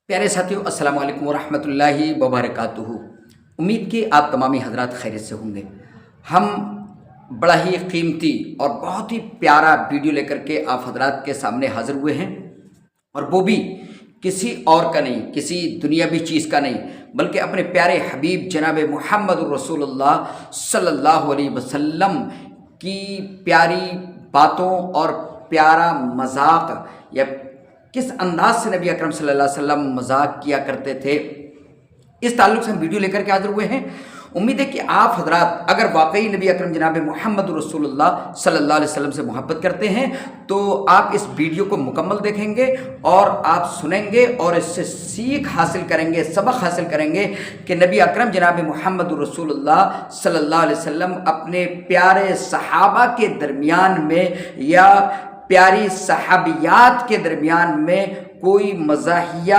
प्यारे साथियों, अस्सलाम वालेकुम वरहमतुल्लाहि वबरकातुहू। उम्मीद कि आप तमामी हजरात खैरियत से होंगे। हम बड़ा ही कीमती और बहुत ही प्यारा वीडियो लेकर के आप हजरात के सामने हाजिर हुए हैं, और वो भी किसी और का नहीं, किसी दुनियावी चीज़ का नहीं, बल्कि अपने प्यारे हबीब जनाब मुहम्मद रसूलुल्लाह सल्लल्लाहु अलैहि वसल्लम की प्यारी बातों और प्यारा मजाक, या किस अंदाज से नबी अकरम सल्लल्लाहु अलैहि वसल्लम मजाक किया करते थे, इस ताल्लुक़ से हम वीडियो लेकर के हाजिर हुए हैं। उम्मीद है कि आप हजरात अगर वाकई नबी अकरम जनाब मुहम्मद रसूलुल्लाह सल्लल्लाहु अलैहि वसल्लम से मोहब्बत करते हैं तो आप इस वीडियो को मुकम्मल देखेंगे और आप सुनेंगे और इससे सीख हासिल करेंगे, सबक हासिल करेंगे कि नबी अकरम जनाब मुहम्मद रसूलुल्लाह सल्लल्लाहु अलैहि वसल्लम अपने प्यारे सहाबा के दरमियान में या प्यारी सहाबियात के दरमियान में कोई मज़ाहिया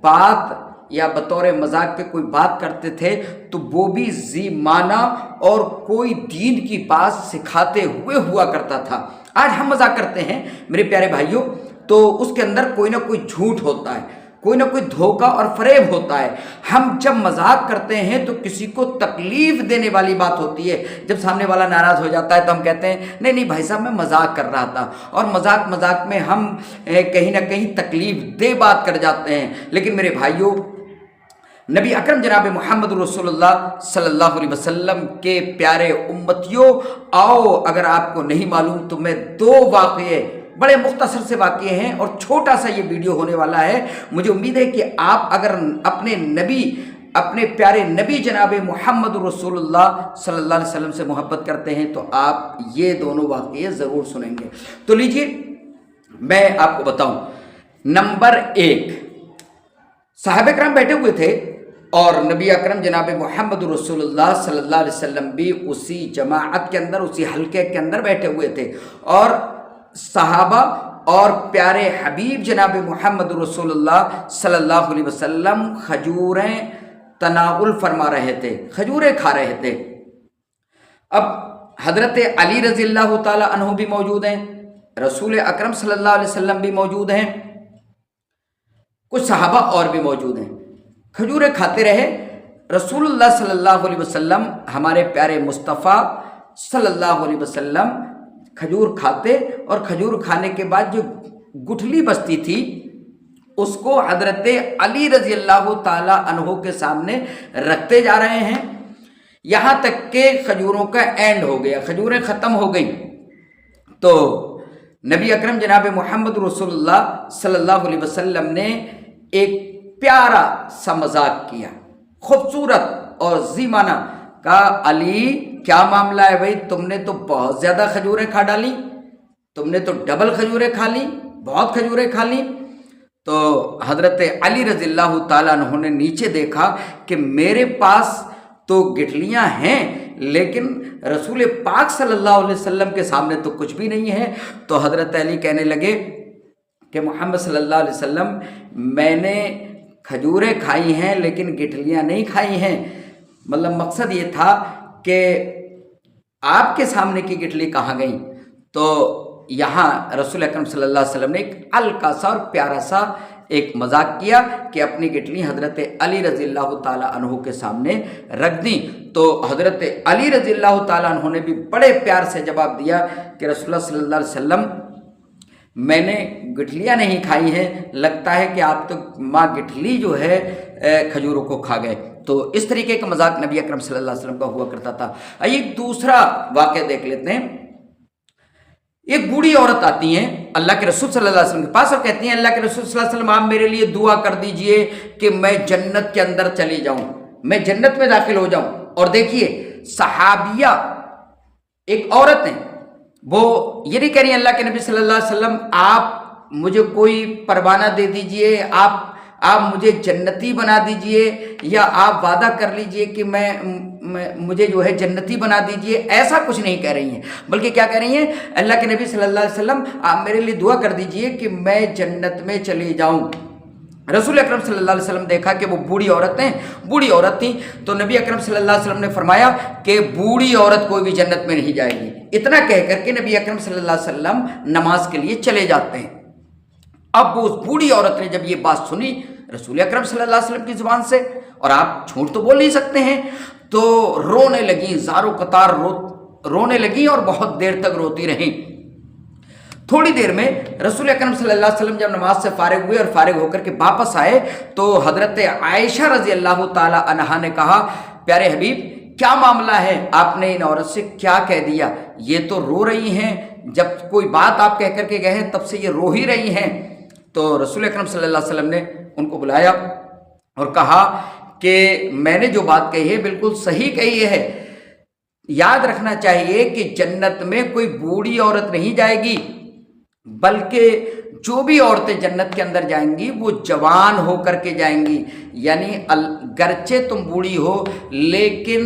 बात या बतौर मजाक के कोई बात करते थे तो वो भी जी माना और कोई दीन की बात सिखाते हुए हुआ करता था। आज हम मजाक करते हैं मेरे प्यारे भाइयों, तो उसके अंदर कोई ना कोई झूठ होता है, कोई ना कोई धोखा और फरेब होता है। हम जब मजाक करते हैं तो किसी को तकलीफ देने वाली बात होती है। जब सामने वाला नाराज़ हो जाता है तो हम कहते हैं नहीं नहीं भाई साहब, मैं मजाक कर रहा था, और मजाक मजाक में हम कहीं ना कहीं तकलीफ दे बात कर जाते हैं। लेकिन मेरे भाइयों, नबी अकरम जनाब मुहम्मद रसूलुल्लाह सल्लल्लाहु अलैहि वसल्लम के प्यारे उम्मतियों, आओ अगर आपको नहीं मालूम तो मैं दो वाक़ये, बड़े मुख्तसर से वाक़ये हैं और छोटा सा ये वीडियो होने वाला है। मुझे उम्मीद है कि आप अगर अपने प्यारे नबी जनाब मुहम्मद रसूलुल्लाह सल्लल्लाहु अलैहि वसल्लम से मोहब्बत करते हैं तो आप ये दोनों वाक़ये ज़रूर सुनेंगे। तो लीजिए मैं आपको बताऊं। नंबर 1, सहाबा किराम बैठे हुए थे और नबी अकरम जनाब मुहम्मद रसूलुल्लाह सल्लल्लाहु अलैहि वसल्लम भी उसी जमाअत के अंदर, उसी हलके के अंदर बैठे हुए थे, और सहाबा और प्यारे हबीब जनाब मुहम्मद रसूलुल्लाह सल्लल्लाहु अलैहि वसल्लम खजूरें तनाउल फरमा रहे थे, खजूरें खा रहे थे। अब हज़रत अली रज़ियल्लाहु ताला अन्हु भी मौजूद हैं, रसूल अकरम सल्लल्लाहु अलैहि वसल्लम भी मौजूद हैं, कुछ सहाबा और भी मौजूद हैं। खजूरें खाते रहे। रसूलुल्लाह सल्लल्लाहु अलैहि वसल्लम, हमारे प्यारे मुस्तफ़ा सल्लल्लाहु अलैहि वसल्लम खजूर खाते, और खजूर खाने के बाद जो गुठली बचती थी उसको हज़रत अली रज़ियल्लाहु ताला अन्हु के सामने रखते जा रहे हैं, यहाँ तक कि खजूरों का एंड हो गया, खजूरें ख़त्म हो गई। तो नबी अकरम जनाब मुहम्मद रसूलुल्लाह सल्लल्लाहु अलैहि वसल्लम ने एक प्यारा सा मजाक किया, खूबसूरत और जीमाना। कहा, अली क्या मामला है भाई, तुमने तो बहुत ज़्यादा खजूरें खा डाली, तुमने तो डबल खजूरें खा ली, बहुत खजूरें खा ली। तो हज़रत अली रज़ियल्लाहु ताला अन्हु ने नीचे देखा कि मेरे पास तो गिठलियाँ हैं लेकिन रसूल पाक सल्लल्लाहु अलैहि वसल्लम के सामने तो कुछ भी नहीं है। तो हज़रत अली कहने लगे कि मोहम्मद सल्लल्लाहु अलैहि वसल्लम, मैंने खजूरें खाई हैं लेकिन गिठलियाँ नहीं खाई हैं। मतलब मकसद ये था कि आपके सामने की गिठली कहाँ गई। तो यहाँ रसूल अकरम सल्लल्लाहु अलैहि वसल्लम ने एक हल्का सा और प्यारा सा एक मजाक किया कि अपनी गिठली हज़रत अली रज़ियल्लाहु ताला अन्हु के सामने रख दी। तो हज़रत अली रज़ियल्लाहु ताला अन्हु ने भी बड़े प्यार से जवाब दिया कि रसूलुल्लाह सल्लल्लाहु अलैहि वसल्लम, मैंने गिठलियाँ नहीं खाई हैं, लगता है कि आप तो माँ गिठली जो है खजूरों को खा गए। तो इस तरीके का मजाक नबी अकरम सल्लल्लाहु अलैहि वसल्लम का हुआ करता था। आइए एक दूसरा वाक़या देख लेते हैं। एक बूढ़ी औरत आती हैं अल्लाह के रसूल सल्लल्लाहु अलैहि वसल्लम के पास और कहती हैं, अल्लाह के रसूल सल्लल्लाहु अलैहि वसल्लम, आप मेरे लिए दुआ कर दीजिए कि मैं जन्नत के अंदर चली जाऊं, मैं जन्नत में दाखिल हो जाऊं। और देखिए, सहाबिया एक औरत है, वो ये नहीं कह रही अल्लाह के नबी सल्लल्लाहु अलैहि वसल्लम आप मुझे कोई परवाना दे दीजिए, आप मुझे जन्नती बना दीजिए, या आप वादा कर लीजिए कि मुझे जो है जन्नती बना दीजिए, ऐसा कुछ नहीं कह रही हैं। बल्कि क्या कह रही हैं, अल्लाह के नबी सल्लल्लाहु अलैहि वसल्लम आप मेरे लिए दुआ कर दीजिए कि मैं जन्नत में चली जाऊं। रसूल अकरम सल्लल्लाहु अलैहि वसल्लम देखा कि वो बूढ़ी औरत थी, तो नबी अकरम सल्लल्लाहु अलैहि वसल्लम ने फरमाया कि बूढ़ी औरत कोई भी जन्नत में नहीं जाएगी। इतना कह करके नबी अकरम सल्लल्लाहु अलैहि वसल्लम नमाज के लिए चले जाते हैं। अब वो उस बूढ़ी औरत ने जब ये बात सुनी रसूल अकरम सल्लल्लाहु अलैहि वसल्लम की ज़ुबान से, और आप झूठ तो बोल नहीं सकते हैं। तो रोने लगी, ज़ारो कतार रोने लगी और बहुत देर तक रोती रहीं। थोड़ी देर में रसूल अकरम सल्लल्लाहु अलैहि वसल्लम जब नमाज से फारिग हुए और फारिग होकर के वापस आए तो हज़रत आयशा रज़ी अल्लाह ताला अन्हा ने कहा, प्यारे हबीब क्या मामला है, आपने इन औरत से क्या कह दिया? ये तो रो रही हैं, जब कोई बात आप कह करके गए हैं तब से ये रो ही रही हैं। तो रसूल अकरम सल्लल्लाहु अलैहि वसल्लम ने उनको बुलाया और कहा कि मैंने जो बात कही है बिल्कुल सही कही है। याद रखना चाहिए कि जन्नत में कोई बूढ़ी औरत नहीं जाएगी, बल्कि जो भी औरतें जन्नत के अंदर जाएंगी वो जवान हो करके जाएंगी। यानी गरचे तुम बूढ़ी हो, लेकिन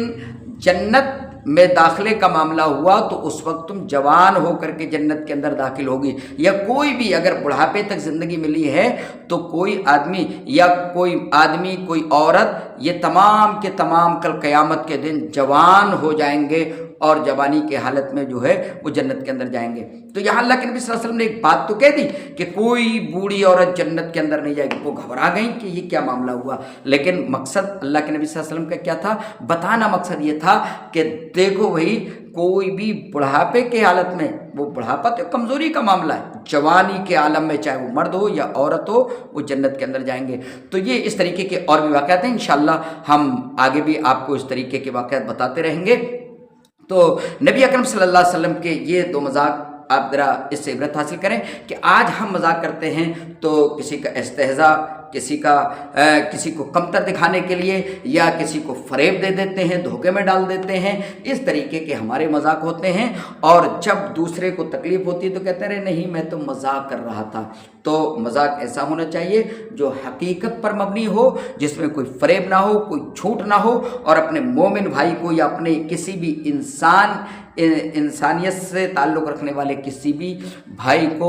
जन्नत में दाखिले का मामला हुआ तो उस वक्त तुम जवान हो करके जन्नत के अंदर दाखिल होगी। या कोई भी अगर बुढ़ापे तक ज़िंदगी मिली है तो कोई आदमी या कोई औरत, ये तमाम के तमाम कल क़यामत के दिन जवान हो जाएंगे और जवानी के हालत में जो है वो जन्नत के अंदर जाएंगे। तो यहाँ अल्लाह के नबी सल्लल्लाहु अलैहि वसल्लम ने एक बात तो कह दी कि कोई बूढ़ी औरत जन्नत के अंदर नहीं जाएगी। वो घबरा गई कि ये क्या मामला हुआ, लेकिन मकसद अल्लाह के नबी सल्लल्लाहु अलैहि वसल्लम का क्या था? बताना मकसद ये था कि देखो भाई, कोई भी बुढ़ापे के हालत में, वो बुढ़ापा तो कमज़ोरी का मामला है, जवानी के आलम में चाहे वो मर्द हो या औरत हो, वो जन्नत के अंदर जाएंगे। तो ये इस तरीके के और भी वाक़यात हैं, इंशाअल्लाह हम आगे भी आपको इस तरीके के वाक़यात बताते रहेंगे। तो नबी अकरम सल्लल्लाहु अलैहि वसल्लम के ये दो मजाक आप ज़रा इससे इबरत हासिल करें कि आज हम मजाक करते हैं तो किसी का इस्तेहज़ा, किसी को कमतर दिखाने के लिए या किसी को फ़रेब दे देते हैं, धोखे में डाल देते हैं, इस तरीके के हमारे मजाक होते हैं। और जब दूसरे को तकलीफ़ होती है तो कहते हैं नहीं मैं तो मजाक कर रहा था। तो मजाक ऐसा होना चाहिए जो हकीकत पर मबनी हो, जिसमें कोई फ़रेब ना हो, कोई झूठ ना हो, और अपने मोमिन भाई को या अपने किसी भी इंसानियत से ताल्लुक़ रखने वाले किसी भी भाई को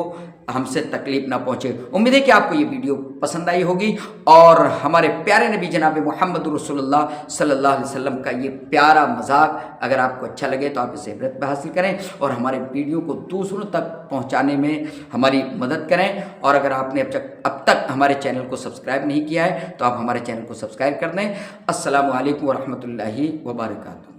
हमसे तकलीफ़ ना पहुँचे। उम्मीद है कि आपको ये वीडियो पसंद आई होगी और हमारे प्यारे नबी जनाब मोहम्मद रसूलुल्लाह सल्लल्लाहु अलैहि वसल्लम का ये प्यारा मजाक अगर आपको अच्छा लगे तो आप इसे इबरत में हासिल करें और हमारे वीडियो को दूसरों तक पहुँचाने में हमारी मदद करें। और अगर आपने अब तक हमारे चैनल को सब्सक्राइब नहीं किया है तो आप हमारे चैनल को सब्सक्राइब कर दें। अस्सलामु अलैकुम व रहमतुल्लाहि व बरकातुहू।